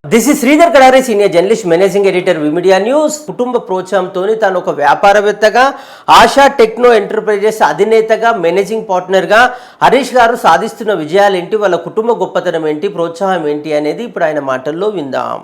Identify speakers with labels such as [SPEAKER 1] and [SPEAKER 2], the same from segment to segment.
[SPEAKER 1] This is Sridhar Kadari, senior journalist, managing editor, Vimedia news. కుటుంబ ప్రోత్సాహంతో తాను ఒక వ్యాపారవేత్తగా, ఆశా టెక్నో ఎంటర్ప్రైజెస్ అధినేతగా, మేనేజింగ్ పార్ట్నర్గా హరీష్ గారు సాధిస్తున్న విజయాలు ఏంటి, వాళ్ళ కుటుంబ గొప్పతనం ఏంటి, ప్రోత్సాహం ఏంటి అనేది ఇప్పుడు ఆయన మాటల్లో విందాం.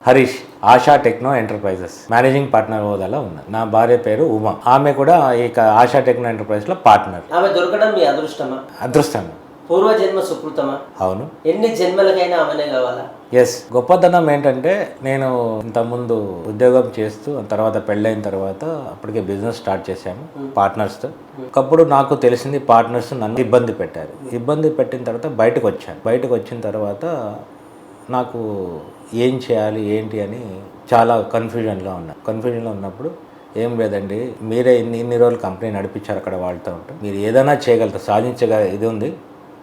[SPEAKER 2] Harish ASHA techno enterprises managing partner హోదాలో ఉన్నారు. నా భార్య పేరు ఉమా. ఆమె కూడా ఇక ఆశా టెక్నో ఎంటర్ప్రైజెస్ లో పార్ట్నర్.
[SPEAKER 1] ఆమె దొరకడం మీ అదృష్టమా?
[SPEAKER 2] అదృష్టం.
[SPEAKER 1] పూర్వజన్మ సుకృతమా?
[SPEAKER 2] అవును.
[SPEAKER 1] ఎన్ని జన్మలకైనా ఆమెనే కావాలా?
[SPEAKER 2] ఎస్. గొప్పతనం ఏంటంటే నేను ఇంతకుముందు ఉద్యోగం చేస్తూ తర్వాత పెళ్ళైన తర్వాత అప్పటికే బిజినెస్ స్టార్ట్ చేశాము పార్ట్నర్స్తో. ఒకప్పుడు నాకు తెలిసింది పార్ట్నర్స్ నన్ను ఇబ్బంది పెట్టారు. ఇబ్బంది పెట్టిన తర్వాత బయటకు వచ్చాను. బయటకు వచ్చిన తర్వాత నాకు ఏం చేయాలి ఏంటి అని చాలా కన్ఫ్యూజన్లో ఉన్నప్పుడు ఏం లేదండి, మీరే ఇన్ని రోజులు కంపెనీ నడిపించారు అక్కడ వాళ్ళతో ఉంటే, మీరు ఏదైనా చేయగలుగుతారు, సాధించగల ఇది ఉంది,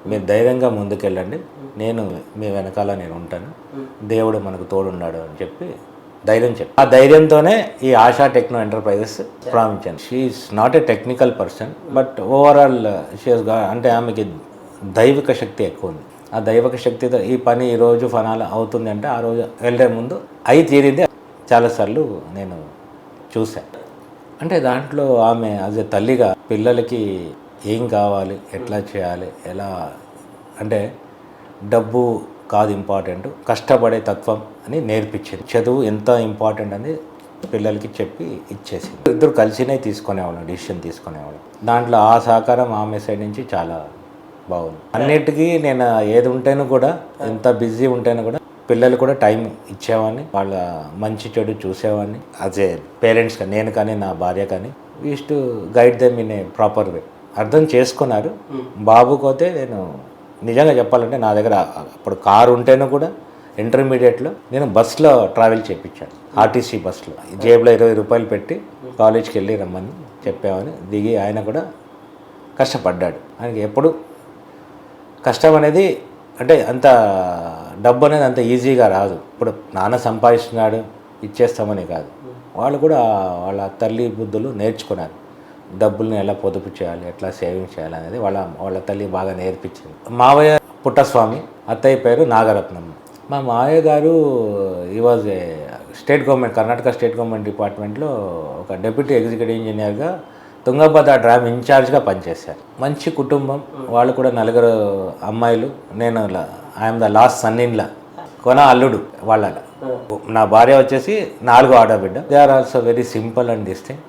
[SPEAKER 2] మీరు ధైర్యంగా ముందుకెళ్ళండి, నేను మీ వెనకాల నేను ఉంటాను, దేవుడు మనకు తోడున్నాడు అని చెప్పి ధైర్యం చెప్పి ఆ ధైర్యంతోనే ఈ ఆశా టెక్నో ఎంటర్ప్రైజెస్ ప్రారంభించాను. She's not a technical person, but overall she's అంటే ఆమెకి దైవిక శక్తి ఎక్కువ ఉంది. ఆ దైవిక శక్తితో ఈ పని ఈరోజు ఫనాలు అవుతుంది అంటే ఆ రోజు వెళ్ళే ముందు అయి తీరింది చాలాసార్లు నేను చూశాను. అంటే దాంట్లో ఆమె యాజ్ ఎ తల్లిగా పిల్లలకి ఏం కావాలి, ఎట్లా చేయాలి, ఎలా అంటే డబ్బు కాదు ఇంపార్టెంట్, కష్టపడే తత్వం అని నేర్పించింది. చదువు ఎంత ఇంపార్టెంట్ అని పిల్లలకి చెప్పి ఇచ్చేసింది. ఇద్దరు కలిసినే తీసుకునేవాళ్ళం, డిసిషన్ తీసుకునేవాళ్ళం. దాంట్లో ఆ సహకారం ఆమె సైడ్ నుంచి చాలా బాగుంది. అన్నిటికీ నేను ఏది ఉంటేనూ కూడా, ఎంత బిజీ ఉంటేనూ కూడా పిల్లలు కూడా టైం ఇచ్చేవాడిని, వాళ్ళ మంచి చెడు చూసేవాడిని. యాజ్ ఏ పేరెంట్స్గా నేను కానీ నా భార్య కానీ use to guide them in a proper way. అర్థం చేసుకున్నారు. బాబుకోతే నేను నిజంగా చెప్పాలంటే నా దగ్గర అప్పుడు కారు ఉంటేనూ కూడా ఇంటర్మీడియట్లో నేను బస్సులో ట్రావెల్ చేయించాను. ఆర్టీసీ బస్సులో జేబులో 20 రూపాయలు పెట్టి కాలేజ్కి వెళ్ళి రమ్మని చెప్పామని దిగి ఆయన కూడా కష్టపడ్డాడు. ఆయనకి ఎప్పుడు కష్టం అనేది అంటే అంత డబ్బు అనేది అంత ఈజీగా రాదు. ఇప్పుడు నాన్న సంపాదిస్తున్నాడు ఇచ్చేస్తామని కాదు, వాళ్ళు కూడా వాళ్ళ తల్లి బుద్ధులు నేర్చుకున్నారు. డబ్బుల్ని ఎలా పొదుపు చేయాలి, ఎట్లా సేవింగ్ చేయాలి అనేది వాళ్ళ తల్లి బాగా నేర్పించింది. మావయ్య పుట్టస్వామి, అత్తయ్య పేరు నాగరత్నం. మా మావయ్య గారు ఈ was a state government, Karnataka state government డిపార్ట్మెంట్లో ఒక డెప్యూటీ ఎగ్జిక్యూటివ్ ఇంజనీర్గా తుంగభద్ర డ్యామ్ ఇన్ఛార్జ్గా పనిచేశారు. మంచి కుటుంబం, వాళ్ళు కూడా 4 అమ్మాయిలు. నేను I'm the last son in law, కొన అల్లుడు వాళ్ళ. నా భార్య వచ్చేసి 4వ ఆడబిడ్డ. They are also very simple and this thing.